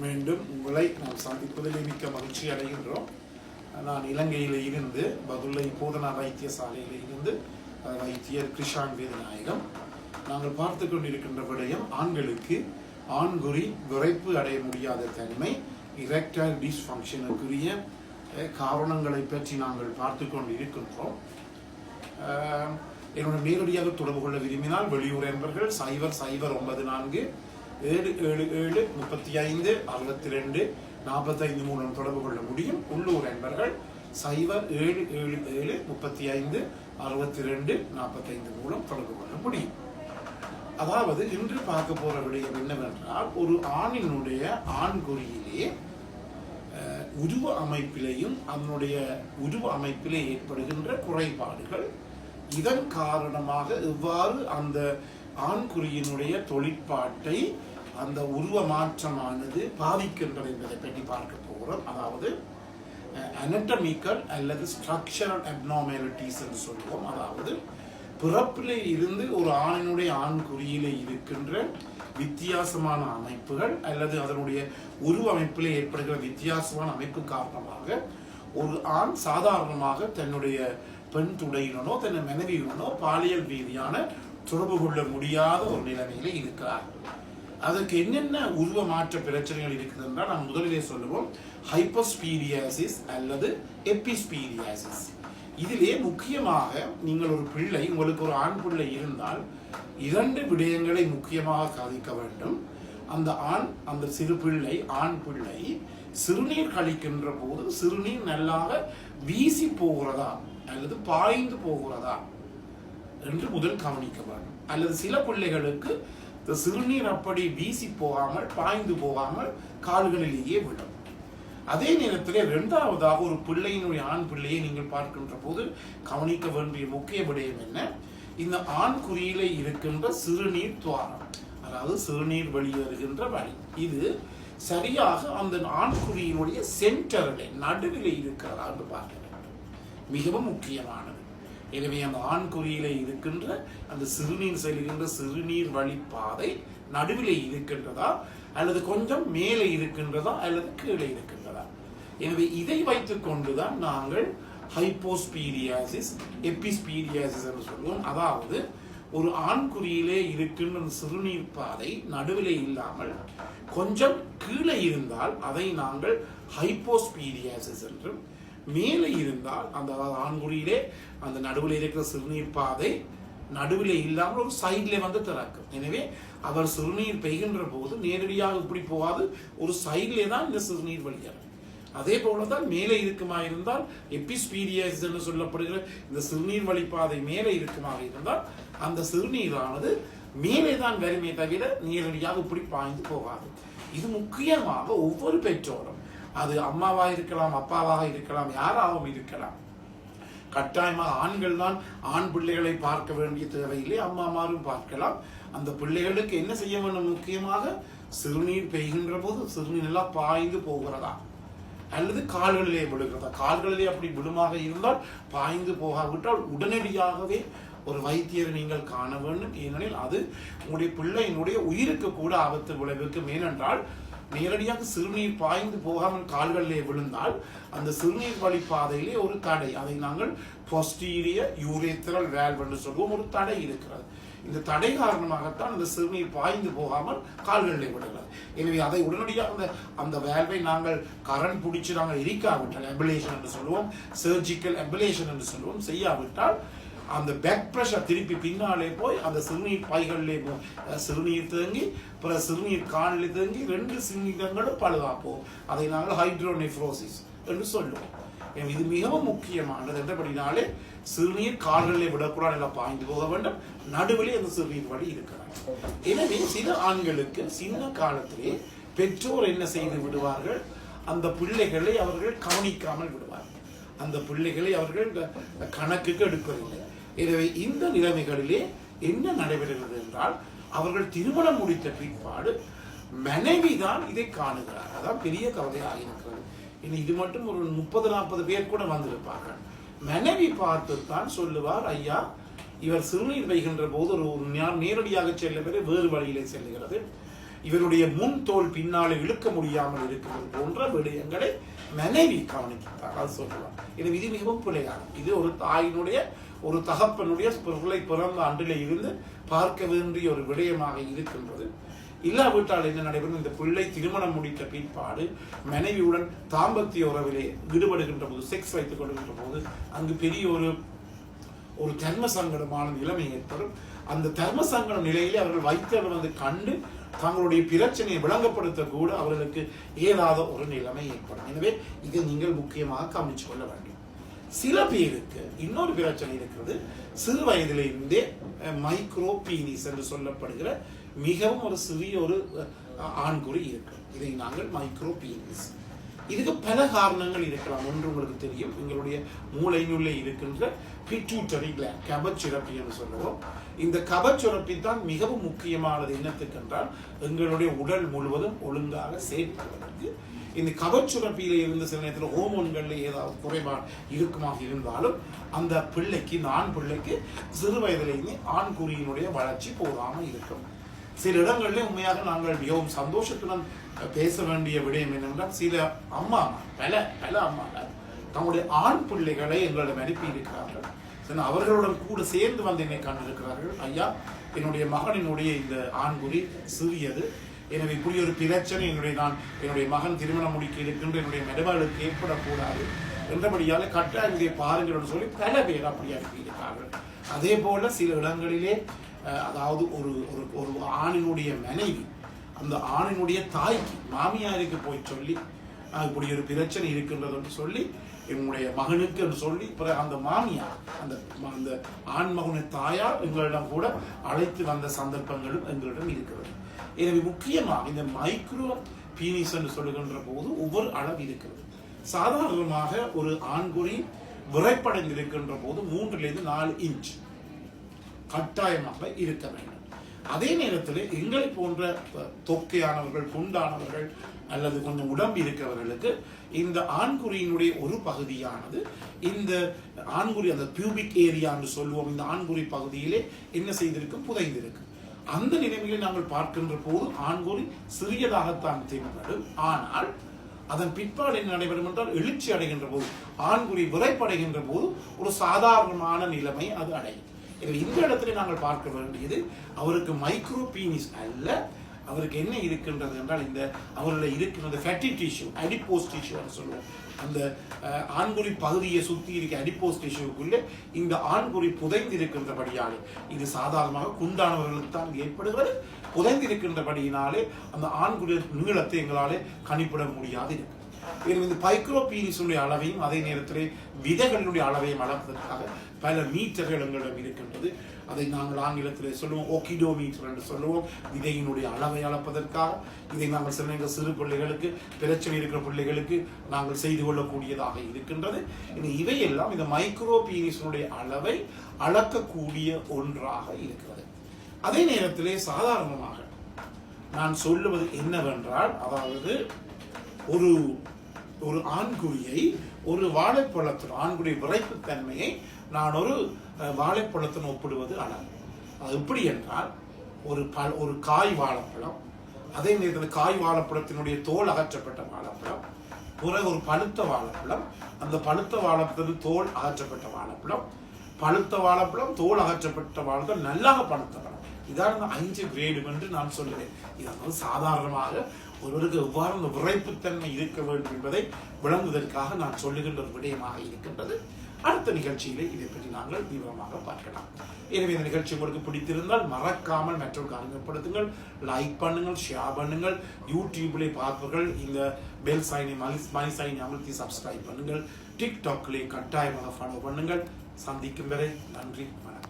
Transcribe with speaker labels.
Speaker 1: மீண்டும் உங்களை நாம் சந்திப்பதில் மிக்க மகிழ்ச்சி அடைகின்றோம். நான் இலங்கையில் இருந்து பதுளை போதனா வைத்தியசாலையில் இருந்து வைத்தியர் கிருஷான் வேதநாயகம். நாங்கள் பார்த்து கொண்டிருக்கின்ற விடயம் ஆண்களுக்கு ஆண்குறி விரைப்பு அடைய முடியாத தன்மை, இரெக்டைல் டிஸ்ஃபங்க்ஷனுக்குரிய காரணங்களை பற்றி நாங்கள் பார்த்து கொண்டு இருக்கின்றோம். என்னுடைய நேரடியாக தொடர்பு கொள்ள விரும்பினால் வெளியூர் என்பர்கள் 0094 777 35 62 45 மூலம் தொடர்பு கொள்ள முடியும். உள்ளூர் என்பர்கள் 0777 35 62 45 மூலம் தொடர்பு கொள்ள முடியும். அதாவது இன்று பார்க்க போற விடயம் என்னவென்றால், ஒரு ஆணினுடைய ஆண்குறியிலே உருவ அமைப்பிலேயும் அதனுடைய உருவ அமைப்பிலே ஏற்படுகின்ற குறைபாடுகள், இதன் காரணமாக எவ்வாறு அந்த ஆண்குறியினுடைய தொழிற்பாட்டை அந்த உருவ மாற்றமானது பாதிக்கின்றது என்பதை பற்றி பார்க்க போகிறோம். அதாவது அனட்டமிக்கல் அல்லது ஸ்ட்ரக்சரல் அப்நார்மாலிட்டிஸ் என்று சொல்லுவோம். அதாவது பிறப்பிலே இருந்து ஒரு ஆணினுடைய ஆண்குறியிலே இருக்கின்ற வித்தியாசமான அமைப்புகள் அல்லது அதனுடைய உருவ அமைப்பிலே ஏற்படுகிற வித்தியாசமான அமைப்பு காரணமாக ஒரு ஆண் சாதாரணமாக தன்னுடைய பெண் துடையுடனோ தன் மனைவியுடனோ பாலியல் ரீதியான தொடர்பு கொள்ள முடியாத ஒரு நிலைமையில இருக்கிறார். அதற்கு என்னென்ன உருவ மாற்ற பிரச்சனைகள் இருக்குது என்றால், நாம் முதலிலே சொல்லுவோம் ஹைப்போஸ்பீரியாசிஸ் அல்லது எபிஸ்பீரியாசிஸ். இதிலே முக்கியமாக நீங்கள் ஒரு பிள்ளை, உங்களுக்கு ஒரு ஆண் பிள்ளை இருந்தால் 2 விடயங்களை முக்கியமாக கவனிக்க வேண்டும். அந்த சிறு பிள்ளை, ஆண் பிள்ளை சிறுநீர் கழிக்கின்ற போது சிறுநீர் நல்லாக வீசி போகிறதா அல்லது பாய்ந்து போகிறதா என்று முதல் கவனிக்க வேண்டும். அல்லது சில பிள்ளைகளுக்கு சிறுநீர் அப்படி வீசி போகாமல் பாய்ந்து போகாமல் கால்களிலேயே விடும். அதே நேரத்தில் 2வதாக ஒரு பிள்ளையினுடைய ஆண் பிள்ளையை நீங்கள் பார்க்கின்ற போது கவனிக்க வேண்டிய முக்கிய விடயம் என்ன, இந்த ஆண் குறியில இருக்கின்ற சிறுநீர் துவாரம், அதாவது சிறுநீர் வெளியேறுகின்ற வழி, இது சரியாக அந்த ஆண் குறியினுடைய சென்டரிலே நடுவிலே இருக்கிறதா என்று பார்க்க வேண்டும். மிகவும் முக்கியமானது. எனவே அந்த ஆண் குறியில இருக்கின்ற அந்த சிறுநீர் செல்கின்ற சிறுநீர் வழிப்பாதை நடுவிலே இருக்கின்றதா அல்லது கொஞ்சம் மேலே இருக்கின்றதா அல்லது கீழே இருக்கின்றதா. எனவே இதை வைத்துக் கொண்டுதான் நாங்கள் ஹைப்போஸ்பீரியாசிஸ் எபிஸ்பீரியாசிஸ் என்று சொல்லுவோம். அதாவது ஒரு ஆண் குறியிலே இருக்கின்ற சிறுநீர் பாதை நடுவிலே இல்லாமல் கொஞ்சம் கீழே இருந்தால் அதை நாங்கள் ஹைப்போஸ்பீரியாசிஸ் என்றும், மேலே இருந்தால் அந்த ஆண்குறியிலே அந்த நடுவில் இருக்கிற சிறுநீர் பாதை நடுவிலே இல்லாமல் ஒரு சைட்ல வந்து திறக்கும். எனவே அவர் சிறுநீர் பெய்கின்ற போது நேரடியாக இப்படி போகாது, ஒரு சைட்லே தான் இந்த சிறுநீர் வெளியேறும். அதே போலதான் மேலே இருக்குமா இருந்தால் எபிஸ்பீரியாசிஸ் என்று சொல்லப்படுகிற இந்த சிறுநீர் வழிப்பாதை மேலே இருக்குமாக இருந்தால் அந்த சிறுநீரானது மேலே தான் வருமே தவிர நேரடியாக இப்படி பாய்ந்து போகாது. இது முக்கியமாக ஒவ்வொரு பெற்றோரும், அது அம்மாவாக இருக்கலாம், அப்பாவாக இருக்கலாம், யாராகவும் இருக்கலாம், கட்டாயமாக ஆண்கள் தான் ஆண் பிள்ளைகளை பார்க்க வேண்டிய தேவையில்லை, அம்மாமாரும் பார்க்கலாம். அந்த பிள்ளைகளுக்கு என்ன செய்ய வேண்டும், முக்கியமாக சிறுநீர் பெய்கின்ற போது சிறுநீர் எல்லாம் பாய்ந்து போகிறதா அல்லது கால்களிலே விழுகிறதா. கால்களிலே அப்படி விடுமாக இருந்தால், பாய்ந்து போகாவிட்டால் உடனடியாகவே ஒரு வைத்தியரை நீங்கள் காண வேண்டும். ஏனெனில் அது உங்களுடைய பிள்ளையினுடைய உயிருக்கு கூட ஆபத்து விளைவிக்கும். ஏனென்றால் நேரடியாக சிறுநீர் பாய்ந்து போகாமல் கால்களிலே விழுந்தால் அந்த சிறுநீர் வழிப்பாதையிலே ஒரு தடை, அதை நாங்கள் போஸ்டீரியர் யூரேத்ரல் வால்வ் என்று சொல்லுவோம், ஒரு தடை இருக்கிறது. இந்த தடை காரணமாகத்தான் அந்த சிறுநீர் பாய்ந்து போகாமல் கால்களிலே விடுகிறது. எனவே அதை உடனடியாக அந்த வால்வை நாங்கள் கரண்ட் பிடிச்சு நாங்கள் எரிக்காவிட்டால், எம்புலேஷன் என்று சொல்லுவோம், சர்ஜிக்கல் எம்புலேஷன் என்று சொல்லுவோம், செய்யாவிட்டால் அந்த பேக் பிரஷர் திருப்பி பின்னாலே போய் அந்த சிறுநீர் பைகளிலே சிறுநீர் தேங்கி பிறகு சிறுநீர் காலில் தேங்கி 2 சிறுநீரங்களும் பழுதாப்போம். அதை நாங்கள் ஹைட்ரோநெஃப்ரோசிஸ் என்று சொல்லுவோம். இது மிகவும் முக்கியமானது. என்றபடினாலே சிறுநீர் கால்களிலே விடக்கூடாது, எல்லாம் பாய்ந்து போக வேண்டும், நடுவிலே அந்த சிறுநீர் வழி இருக்கிறார். எனவே சில ஆண்களுக்கு சின்ன காலத்திலே பெற்றோர் என்ன செய்து விடுவார்கள், அந்த பிள்ளைகளை அவர்கள் கவனிக்காமல் விடுவார்கள், அந்த பிள்ளைகளை அவர்கள் கணக்குக்கு எடுப்பதில்லை. எனவே இந்த நிலைமைகளிலே என்ன நடைபெறுகிறது என்றால், அவர்கள் திருமணம் முடித்த பிற்பாடு மனைவிதான் இதை காணுகிறார். அதான் பெரிய கவலையாக இருக்கிறது. இது மட்டும் ஒரு 30-40 பேர் கூட வந்திருப்பார்கள். மனைவி பார்த்துத்தான் சொல்லுவார், ஐயா இவர் சிறுநீர் வைக்கின்ற போது ஒரு நேரடியாக செல்ல வேறு வழியிலே செல்லுகிறது, இவருடைய முன் தோல் பின்னாலே இழுக்க முடியாமல் இருக்கிறது போன்ற விடயங்களை மனைவி கவனிக்கிறார். அது சொல்லலாம். எனவே இது மிகவும் பிழையாகும். இது ஒரு தாயினுடைய ஒரு தகப்பனுடைய பிள்ளை பிறந்த அன்றிலே இருந்து பார்க்க வேண்டிய ஒரு விடயமாக இருக்கின்றது. இல்லாவிட்டால் என்ன நடைபெறும், இந்த பிள்ளை திருமணம் முடித்த பிற்பாடு மனைவியுடன் தாம்பத்திய உறவிலே ஈடுபடுகின்ற போது, செக்ஸ் வைத்துக் கொள்கின்ற போது அங்கு பெரிய ஒரு தர்ம சங்கடமான நிலைமை ஏற்படும். அந்த தர்ம சங்கட நிலையிலே அவர்கள் வைத்தவர் வந்து கண்டு தங்களுடைய பிரச்சனையை விளங்கப்படுத்த கூட அவர்களுக்கு ஏதாவது ஒரு நிலைமை ஏற்படும். எனவே இதை நீங்கள் முக்கியமாக கவனிச்சு கொள்ள வேண்டும். சில பேருக்கு இன்னொரு பிரச்சனை இருக்கிறது. சிறு வயதிலிருந்தே மைக்ரோ பீனிஸ் என்று சொல்லப்படுகிற மிகவும் ஒரு சிறிய ஒரு ஆண்குறி இருக்கு. இதை நாங்கள் மைக்ரோ பீனிஸ். இதுக்கு பல காரணங்கள் இருக்கலாம். ஒன்று உங்களுக்கு தெரியும், எங்களுடைய மூளையினுள்ளே இருக்கின்ற பிட்யூட்டரி கிளாண்ட், கபச்சுரப்பி என்று சொல்லுவோம். இந்த கபச்சுரப்பி தான் மிகவும் முக்கியமானது. என்னத்துக்கு என்றால் எங்களுடைய உடல் முழுவதும் ஒழுங்காக செயல்படுவதற்கு. இந்த கபச்சுரப்பியில இருந்து சில நேரத்தில் ஹோமோன்கள்ல ஏதாவது குறைபாடு இருக்குமாக இருந்தாலும் அந்த பிள்ளைக்கு, இந்த ஆண் பிள்ளைக்கு சிறு வயதிலேயே ஆண் குறியினுடைய வளர்ச்சி போகாமல் இருக்கும். சில இடங்களில் உண்மையாக நாங்கள் மிகவும் சந்தோஷத்துடன் பேச வேண்டிய விடயம் என்னவென்றால், சில அம்மா பல அம்மாக்கள் தங்களுடைய ஆண் பிள்ளைகளை எங்களிடம் அனுப்பி இருக்கிறார்கள். அவர்களுடன் கூட சேர்ந்து வந்து என்னை கண்டிருக்கிறார்கள். ஐயா, என்னுடைய மகனினுடைய இந்த ஆண்குறி சிறியது, எனவே இப்படி ஒரு பிரச்சனை என்னுடைய மகன் திருமணம் முடிக்க இருக்கின்ற என்னுடைய மெடவாளுக்கு ஏற்படக்கூடாது என்றபடியால் கட்டாயம் இதை பாருங்கள் சொல்லி பல பேர் அப்படி அனுப்பியிருக்கிறார்கள். அதே போல சில இடங்களிலே அதாவது ஒரு ஆணினுடைய மனைவி அந்த ஆணினுடைய தாய்க்கு, மாமியாருக்கு போய் சொல்லி இப்படி ஒரு பிரச்சனை இருக்கின்றது என்று சொல்லி என்னுடைய மகனுக்கு என்று சொல்லி அந்த மாமியார், அந்த ஆண் மகனின் தாயார் எங்களிடம் கூட அழைத்து வந்த சந்தர்ப்பங்களும் எங்களிடம் இருக்கிறது. எனவே முக்கியமாக இந்த மைக்ரோ பீனிஸ் என்று சொல்லுகின்ற போது ஒவ்வொரு அளவு இருக்கிறது. சாதாரணமாக ஒரு ஆண்குறி விரைப்படைந்திருக்கின்ற போது 3-4 இன்ச் கட்டாயமாக இருக்க வேண்டும். அதே நேரத்தில் எங்களை போன்ற தொக்கையானவர்கள், குண்டானவர்கள் அல்லது கொஞ்சம் உடம்பு இருக்கிறவர்களுக்கு இந்த ஆண்குறியினுடைய ஒரு பகுதியானது, இந்த ஆண்குறி அந்த பியூபிக் ஏரியா என்று சொல்லுவோம், இந்த ஆண்குறி பகுதியிலே என்ன செய்திருக்கும், புதைந்திருக்கு. அந்த நிலைமையில் நாங்கள் பார்க்கின்ற போது ஆண்குறி சிறியதாகத்தான் தென்படும். ஆனால் அதன் பிற்பாடு என்ன நடைபெறும் என்றால், எழுச்சி அடைகின்ற போது, ஆண்குறி விரைப்படைகின்ற போது ஒரு சாதாரணமான நிலைமை அது அடையும். இந்த இடத்துல நாங்கள் பார்க்க வேண்டியது அவருக்கு மைக்ரோ பீனிஸ் அல்ல, அவருக்கு என்ன இருக்கின்றது என்றால் இந்த அவர்களை இருக்கின்ற ஃபேட்டி டிஷ்யூ, அடிப்போஸ் டிஷ்யூ சொல்லுவோம். அந்த ஆண்குறி பகுதியை சுற்றி இருக்க அடிப்போஸ் டிஷ்யூக்குள்ளே இந்த ஆண்குறி புதைந்து இருக்கின்றபடியாலே, இது சாதாரணமாக குண்டானவர்களுக்கு தான் ஏற்படுகிறது. புதைந்து இருக்கின்றபடியினாலே அந்த ஆண்குறி நீளத்தை எங்களாலே கணிப்பிட முடியாது இருக்கு. இந்த மைக்ரோ பீனிஸுடைய அளவையும் அதே நேரத்திலே விதைகளுடைய அளவையும் அளப்பதற்காக பல மீட்டர்கள் எங்களிடம் இருக்கின்றது. அதை நாங்கள் ஆங்கிலத்தில் சொல்லுவோம் ஓகிடோமீட்டர் என்று சொல்லுவோம். விதையினுடைய அளவை அளப்பதற்காக இதை நாங்கள் சில சிறு பிள்ளைகளுக்கு, பிரச்சனை இருக்கிற பிள்ளைகளுக்கு நாங்கள் செய்து கொள்ளக்கூடியதாக இருக்கின்றது. இவையெல்லாம் இந்த மைக்ரோ பீனிஸுடைய அளவை அளக்கக்கூடிய ஒன்றாக இருக்கிறது. அதே நேரத்திலே சாதாரணமாக நான் சொல்லுவது என்னவென்றால், அதாவது ஒரு ஆண்குறியை, ஒரு வாழைப்பழத்தின் ஆண்குறி விரைப்புத்தன்மையை நான் ஒரு வாழைப்பழத்தின் ஒப்பிடுவது அழகு. அது எப்படி என்றால், ஒரு காய் வாழைப்பழம், அதே நேரத்தில் காய் வாழைப்பழத்தினுடைய தோல் அகற்றப்பட்ட வாழைப்பழம், பிறகு ஒரு பழுத்த வாழைப்பழம், அந்த பழுத்த வாழைப்பழத்தில் தோல் அகற்றப்பட்ட வாழைப்பழம், பழுத்த வாழைப்பழம், தோல் அகற்றப்பட்ட வாழைப்பழம், நல்லாக பழுத்த பழம். இதான் 5 கிரேடு என்று நான் சொல்லுவேன். இதனால் சாதாரணமாக ஒருவருக்கு எவ்வாறு அந்த விரைப்புத்தன்மை இருக்க வேண்டும் என்பதை விளங்குவதற்காக நான் சொல்லுகின்ற ஒரு விடயமாக இருக்கின்றது. அடுத்த நிகழ்ச்சியிலே இதை பற்றி நாங்கள் விவரமாக பார்க்கலாம். எனவே இந்த நிகழ்ச்சி உங்களுக்கு பிடித்திருந்தால் மறக்காமல் மற்றொரு அறிமுகப்படுத்துங்கள், லைக் பண்ணுங்கள், ஷேர் பண்ணுங்கள். யூடியூப்ல பார்ப்பவர்கள் இந்த பெல் சைனை மணி சைனை அமர்த்தி சப்ஸ்கிரைப் பண்ணுங்கள். டிக்டாக்லே கட்டாயமாக ஃபாலோ பண்ணுங்கள். சந்திக்கும் வரை நன்றி, வணக்கம்.